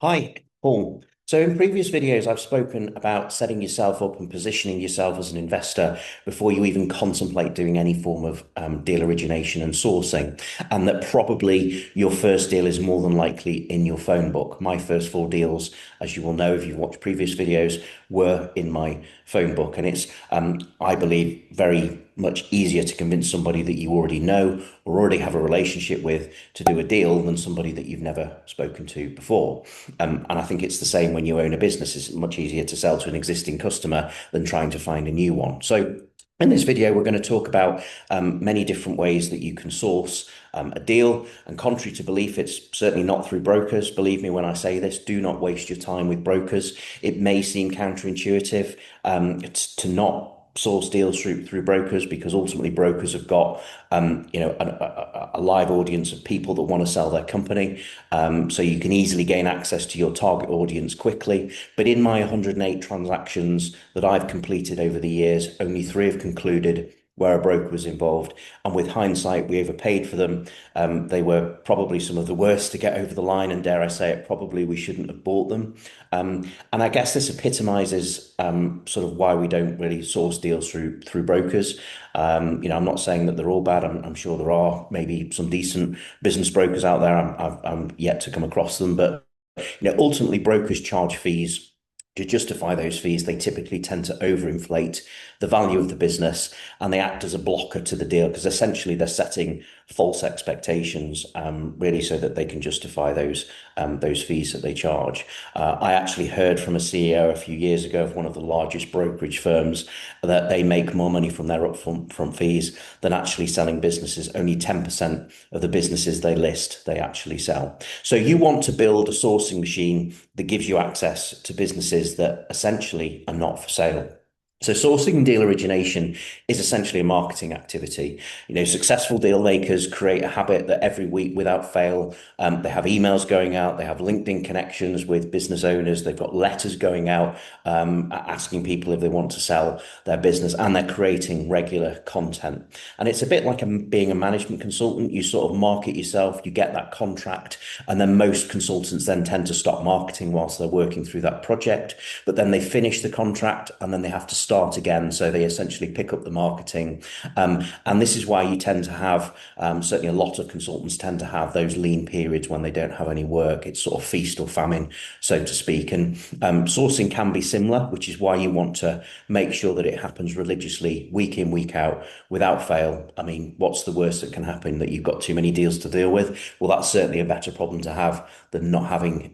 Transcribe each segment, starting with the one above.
Hi, Paul. So in previous videos, I've spoken about setting yourself up and positioning yourself as an investor before you even contemplate doing any form of deal origination and sourcing, and that probably your first deal is more than likely in your phone book. My first four deals, as you will know if you've watched previous videos, were in my phone book, and it's, I believe, very much easier to convince somebody that you already know or already have a relationship with to do a deal than somebody that you've never spoken to before. And I think it's the same when you own a business. It's much easier to sell to an existing customer than trying to find a new one. So in this video, we're going to talk about many different ways that you can source a deal. And contrary to belief, it's certainly not through brokers. Believe me when I say this, do not waste your time with brokers. It may seem counterintuitive to not source deals through brokers, because ultimately brokers have got a live audience of people that want to sell their company, so you can easily gain access to your target audience quickly. But in my 108 transactions that I've completed over the years, only three have concluded where a broker was involved. And with hindsight, we overpaid for them. They were probably some of the worst to get over the line, and dare I say it, probably we shouldn't have bought them. And I guess this epitomizes sort of why we don't really source deals through brokers. I'm not saying that they're all bad. I'm sure there are maybe some decent business brokers out there. I'm yet to come across them, but ultimately brokers charge fees. To justify those fees, they typically tend to overinflate the value of the business, and they act as a blocker to the deal because essentially they're setting false expectations, really, so that they can justify those fees that they charge. I actually heard from a CEO a few years ago of one of the largest brokerage firms that they make more money from their upfront fees than actually selling businesses. Only 10% of the businesses they list, they actually sell. So you want to build a sourcing machine that gives you access to businesses that essentially are not for sale. So sourcing and deal origination is essentially a marketing activity. Successful deal makers create a habit that every week without fail, they have emails going out, they have LinkedIn connections with business owners, they've got letters going out asking people if they want to sell their business, and they're creating regular content. And it's a bit like being a management consultant. You sort of market yourself, you get that contract, and then most consultants then tend to stop marketing whilst they're working through that project. But then they finish the contract and then they have to start again. So they essentially pick up the marketing. And this is why you tend to have, certainly a lot of consultants tend to have those lean periods when they don't have any work. It's sort of feast or famine, so to speak. And sourcing can be similar, which is why you want to make sure that it happens religiously, week in, week out, without fail. I mean, what's the worst that can happen? That you've got too many deals to deal with? Well, that's certainly a better problem to have than not having,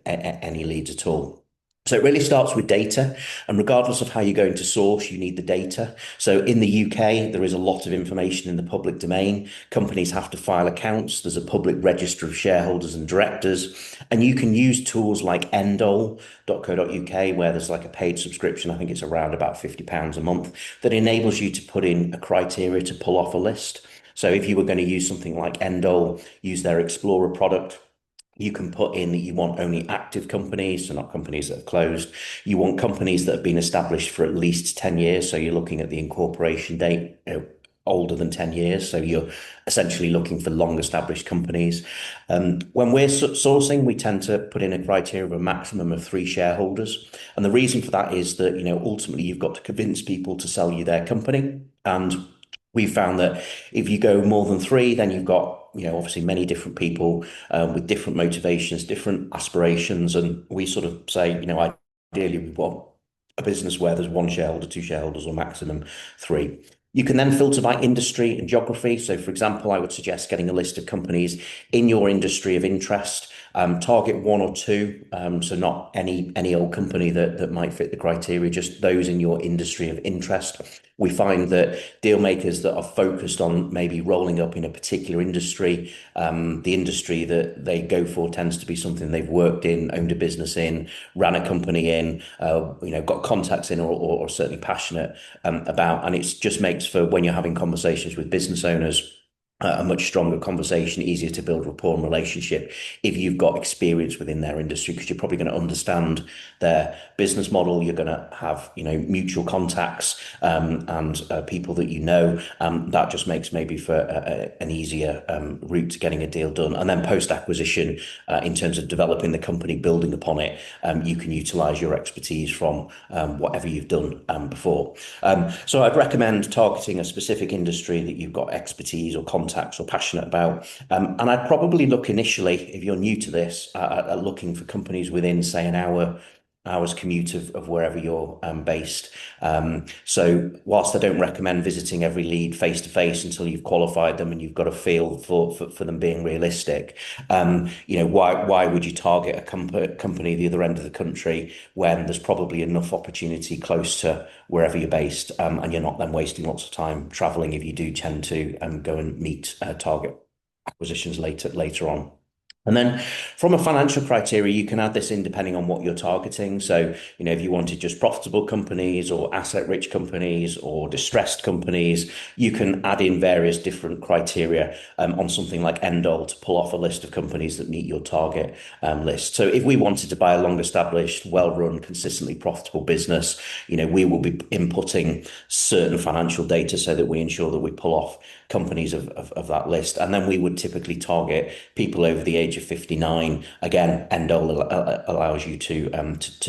any leads at all. So it really starts with data, and regardless of how you're going to source, you need the data. So in the UK, there is a lot of information in the public domain. Companies have to file accounts. There's a public register of shareholders and directors, and you can use tools like endol.co.uk, where there's like a paid subscription. I think it's around about £50 a month, that enables you to put in a criteria to pull off a list. So if you were going to use something like Endol, use their Explorer product, you can put in that you want only active companies, so not companies that have closed. You want companies that have been established for at least 10 years. So you're looking at the incorporation date, older than 10 years. So you're essentially looking for long established companies. When we're sourcing, we tend to put in a criteria of a maximum of three shareholders. And the reason for that is that, ultimately you've got to convince people to sell you their company. And we found that if you go more than three, then you've got, obviously many different people with different motivations, different aspirations. And we sort of say, ideally we want a business where there's one shareholder, two shareholders, or maximum three. You can then filter by industry and geography. So, for example, I would suggest getting a list of companies in your industry of interest. Target one or two, so not any old company that might fit the criteria, just those in your industry of interest. We find that deal makers that are focused on maybe rolling up in a particular industry, the industry that they go for tends to be something they've worked in, owned a business in, ran a company in, got contacts in, or certainly passionate about. And it just makes for when you're having conversations with business owners, a much stronger conversation, easier to build rapport and relationship if you've got experience within their industry, because you're probably going to understand their business model. You're going to have, mutual contacts, and people that you know. That just makes maybe for an easier route to getting a deal done. And then post acquisition, in terms of developing the company, building upon it, you can utilize your expertise from whatever you've done before. So I'd recommend targeting a specific industry that you've got expertise or contacts or passionate about. And I'd probably look initially, if you're new to this, at looking for companies within, say, an hour's commute of wherever you're based. So whilst I don't recommend visiting every lead face to face until you've qualified them and you've got a feel for them being realistic, why would you target a company the other end of the country when there's probably enough opportunity close to wherever you're based, and you're not then wasting lots of time traveling if you do tend to go and meet target acquisitions later on. And then from a financial criteria, you can add this in depending on what you're targeting. So, if you wanted just profitable companies or asset rich companies or distressed companies, you can add in various different criteria on something like Endol to pull off a list of companies that meet your target list. So if we wanted to buy a long established, well run, consistently profitable business, we will be inputting certain financial data so that we ensure that we pull off companies of that list. And then we would typically target people over the age of 59. Again, Endol allows you to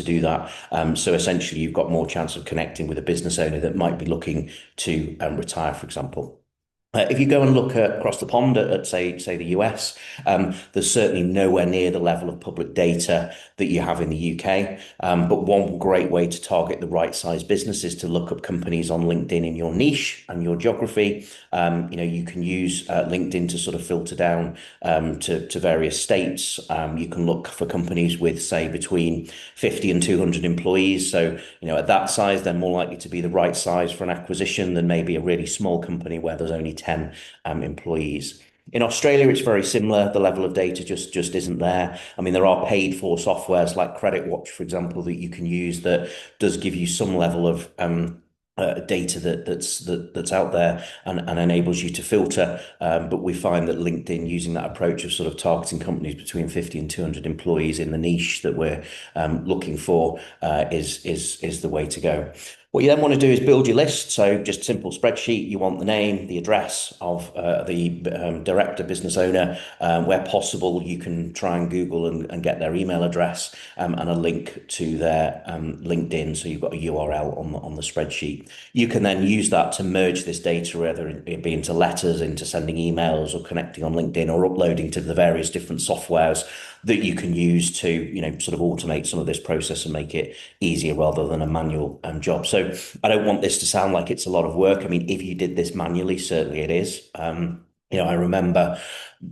do that. So essentially, you've got more chance of connecting with a business owner that might be looking to retire, for example. If you go and look across the pond at say the US, there's certainly nowhere near the level of public data that you have in the UK. But one great way to target the right size business is to look up companies on LinkedIn in your niche and your geography. You can use LinkedIn to sort of filter down to various states. You can look for companies with, say, between 50 and 200 employees. So, at that size, they're more likely to be the right size for an acquisition than maybe a really small company where there's only 10 employees. In Australia, it's very similar. The level of data just isn't there. I mean, there are paid for softwares like Credit Watch, for example, that you can use that does give you some level of data that's out there and enables you to filter. But we find that LinkedIn, using that approach of sort of targeting companies between 50 and 200 employees in the niche that we're looking for, is the way to go. What you then want to do is build your list. So just simple spreadsheet. You want the name, the address of the director, business owner. Where possible, you can try and Google and get their email address, and a link to their LinkedIn. So you've got a URL on the spreadsheet. You can then use that to merge this data, whether it be into letters, into sending emails, or connecting on LinkedIn, or uploading to the various different softwares that you can use to, sort of automate some of this process and make it easier rather than a manual job. So I don't want this to sound like it's a lot of work. I mean, if you did this manually, certainly it is. I remember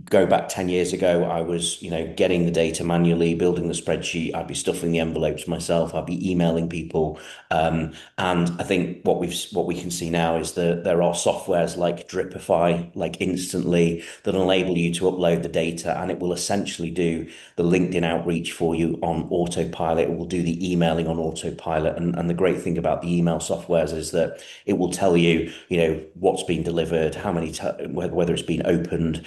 go back 10 years ago, I was, getting the data manually, building the spreadsheet. I'd be stuffing the envelopes myself. I'd be emailing people. And I think what we can see now is that there are softwares like Dripify, like Instantly, that enable you to upload the data, and it will essentially do the LinkedIn outreach for you on autopilot. It will do the emailing on autopilot. And the great thing about the email softwares is that it will tell you, what's been delivered, how many, whether it's been opened,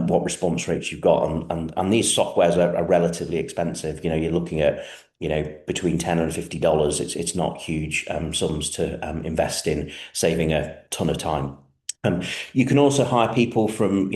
what response rates you've got, and these softwares are relatively expensive. You're looking at between $10 and $50. It's not huge sums to invest in saving a ton of time. You can also hire people from,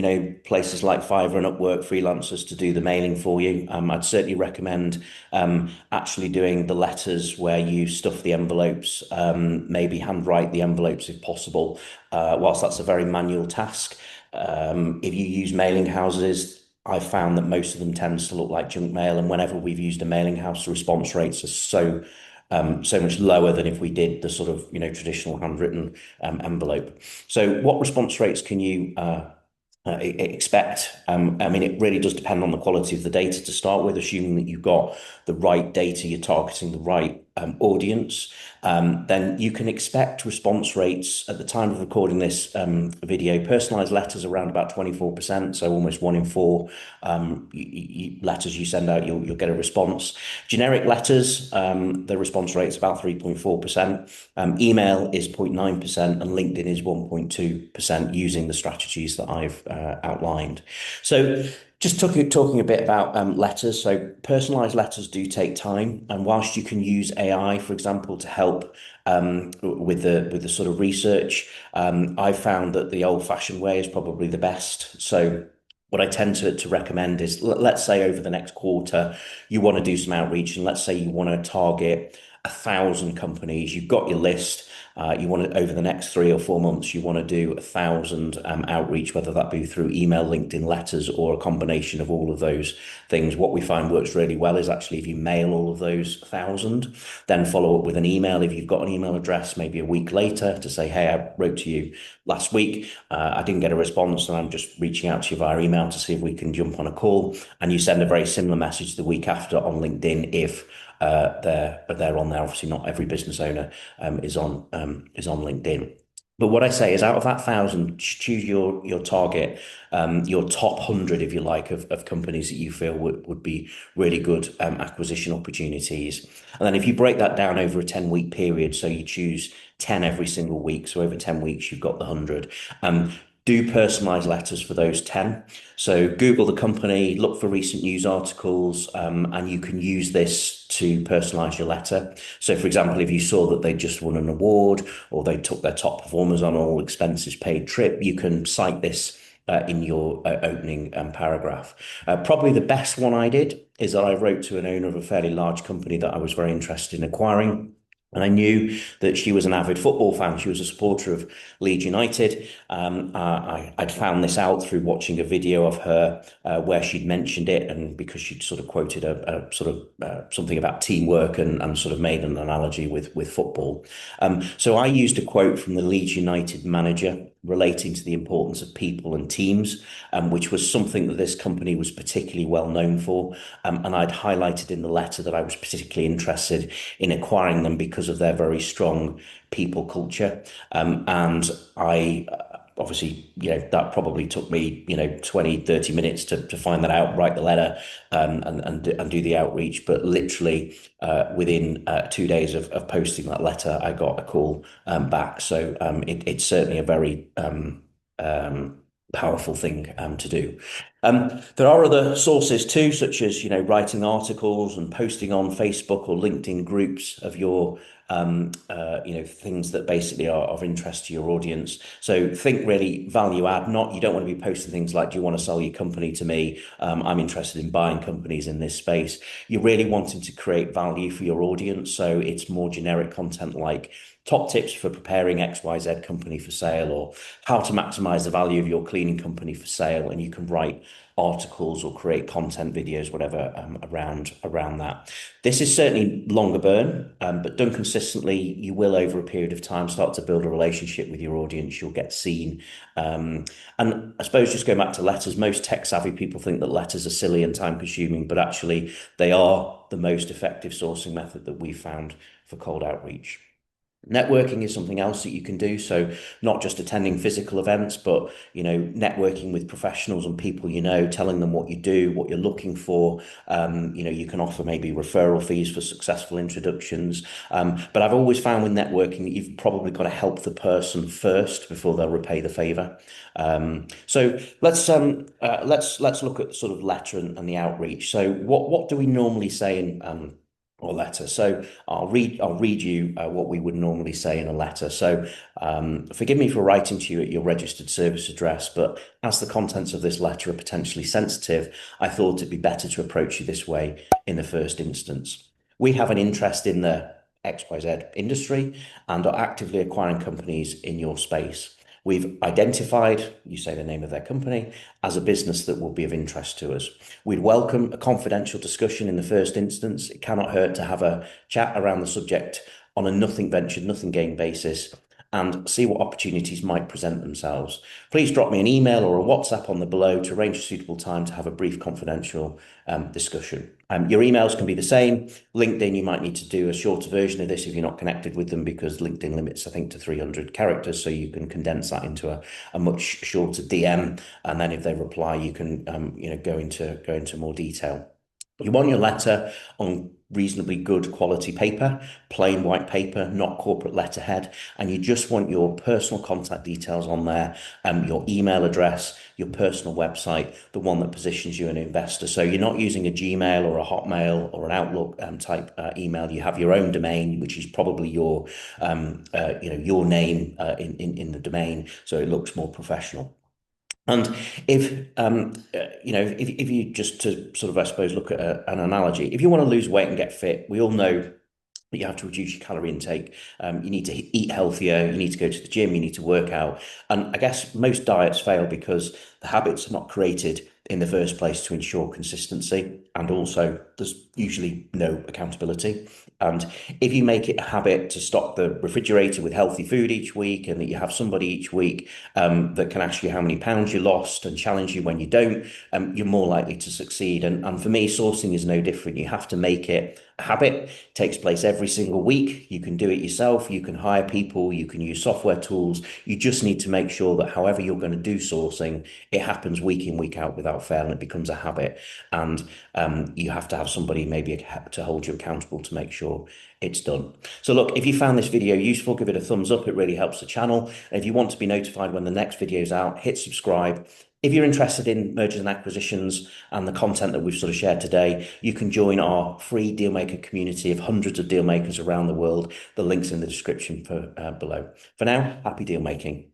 places like Fiverr and Upwork, freelancers, to do the mailing for you. I'd certainly recommend actually doing the letters where you stuff the envelopes, maybe handwrite the envelopes if possible, whilst that's a very manual task. If you use mailing houses, I've found that most of them tends to look like junk mail, and whenever we've used a mailing house, the response rates are so much lower than if we did the sort of traditional handwritten envelope. So, what response rates can you expect? I mean, it really does depend on the quality of the data to start with, assuming that you've got the right data, you're targeting the right audience, then you can expect response rates at the time of recording this video. Personalized letters around about 24%, so almost one in four letters you send out, you'll get a response. Generic letters, the response rate is about 3.4%. Email is 0.9%, and LinkedIn is 1.2% using the strategies that I've outlined. So just talking a bit about letters. So personalized letters do take time, and whilst you can use AI, for example, to help with the sort of research, I've found that the old-fashioned way is probably the best. So what I tend to recommend is, let's say over the next quarter, you want to do some outreach, and let's say you want to target 1,000 companies. You've got your list. You want to, over the next 3 or 4 months, you want to do 1,000 outreach, whether that be through email, LinkedIn, letters, or a combination of all of those things. What we find works really well is actually if you mail all of those 1,000, then follow up with an email if you've got an email address, maybe a week later, to say, hey, I wrote to you last week. I didn't get a response, and I'm just reaching out to you via email to see if we can jump on a call. And you send a very similar message the week after on LinkedIn if they're on there. Obviously, not every business owner is on LinkedIn. But what I say is, out of that 1,000, choose your target, your top 100, if you like, of companies that you feel would be really good acquisition opportunities. And then if you break that down over a 10-week period, so you choose 10 every single week, so over 10 weeks, you've got the 100. Do personalized letters for those 10. So Google the company, look for recent news articles, and you can use this to personalize your letter. So for example, if you saw that they just won an award or they took their top performers on all expenses paid trip, you can cite this in your opening paragraph. Probably the best one I did is that I wrote to an owner of a fairly large company that I was very interested in acquiring. And I knew that she was an avid football fan. She was a supporter of Leeds United. I'd found this out through watching a video of her where she'd mentioned it, and because she'd sort of quoted a sort of something about teamwork and sort of made an analogy with football. So I used a quote from the Leeds United manager relating to the importance of people and teams, which was something that this company was particularly well known for. And I'd highlighted in the letter that I was particularly interested in acquiring them because of their very strong people culture. And I obviously, that probably took me, 20, 30 minutes to find that out, write the letter, and do the outreach. But literally within 2 days of posting that letter, I got a call back. So it's certainly a very powerful thing to do. There are other sources too, such as writing articles and posting on Facebook or LinkedIn groups of your things that basically are of interest to your audience. So think really value add. Not, you don't want to be posting things like, do you want to sell your company to me? I'm interested in buying companies in this space. You're really wanting to create value for your audience. So it's more generic content like top tips for preparing XYZ company for sale, or how to maximize the value of your cleaning company for sale. And you can write articles or create content videos, whatever, around that. This is certainly longer burn, but done consistently, you will over a period of time start to build a relationship with your audience. You'll get seen. And I suppose just going back to letters, most tech savvy people think that letters are silly and time consuming, but actually they are the most effective sourcing method that we've found for cold outreach. Networking is something else that you can do. So not just attending physical events, but networking with professionals and people, telling them what you do, what you're looking for. You can offer maybe referral fees for successful introductions. But I've always found with networking that you've probably got to help the person first before they'll repay the favor. So let's look at sort of letter and the outreach. So what do we normally say in or letter? So I'll read you what we would normally say in a letter. So forgive me for writing to you at your registered service address, but as the contents of this letter are potentially sensitive, I thought it'd be better to approach you this way in the first instance. We have an interest in the XYZ industry and are actively acquiring companies in your space. We've identified, you say the name of their company, as a business that will be of interest to us. We'd welcome a confidential discussion in the first instance. It cannot hurt to have a chat around the subject on a nothing ventured, nothing gained basis. and see what opportunities might present themselves. Please drop me an email or a WhatsApp on the below to arrange a suitable time to have a brief confidential discussion. Your emails can be the same. LinkedIn, you might need to do a shorter version of this if you're not connected with them, because LinkedIn limits, I think, to 300 characters. So you can condense that into a much shorter DM. And then if they reply, you can, go into more detail. You want your letter on reasonably good quality paper, plain white paper, not corporate letterhead, and you just want your personal contact details on there, your email address, your personal website, the one that positions you an investor. So you're not using a Gmail or a Hotmail or an Outlook type email. You have your own domain, which is probably your your name in the domain, so it looks more professional. And if you just to sort of, I suppose, look at an analogy, if you want to lose weight and get fit, we all know that you have to reduce your calorie intake. You need to eat healthier. You need to go to the gym. You need to work out. And I guess most diets fail because the habits are not created in the first place to ensure consistency. And also, there's usually no accountability. And if you make it a habit to stock the refrigerator with healthy food each week, and that you have somebody each week that can ask you how many pounds you lost and challenge you when you don't, you're more likely to succeed. And for me, sourcing is no different. You have to make it a habit. It takes place every single week. You can do it yourself. You can hire people. You can use software tools. You just need to make sure that however you're going to do sourcing, it happens week in, week out without fail, and it becomes a habit. And you have to have somebody maybe to hold you accountable to make sure it's done. So look, if you found this video useful, give it a thumbs up. It really helps the channel. And if you want to be notified when the next video is out, hit subscribe. If you're interested in mergers and acquisitions and the content that we've sort of shared today, you can join our free Dealmaker community of hundreds of deal makers around the world. The link's in the description below. For now, happy deal making.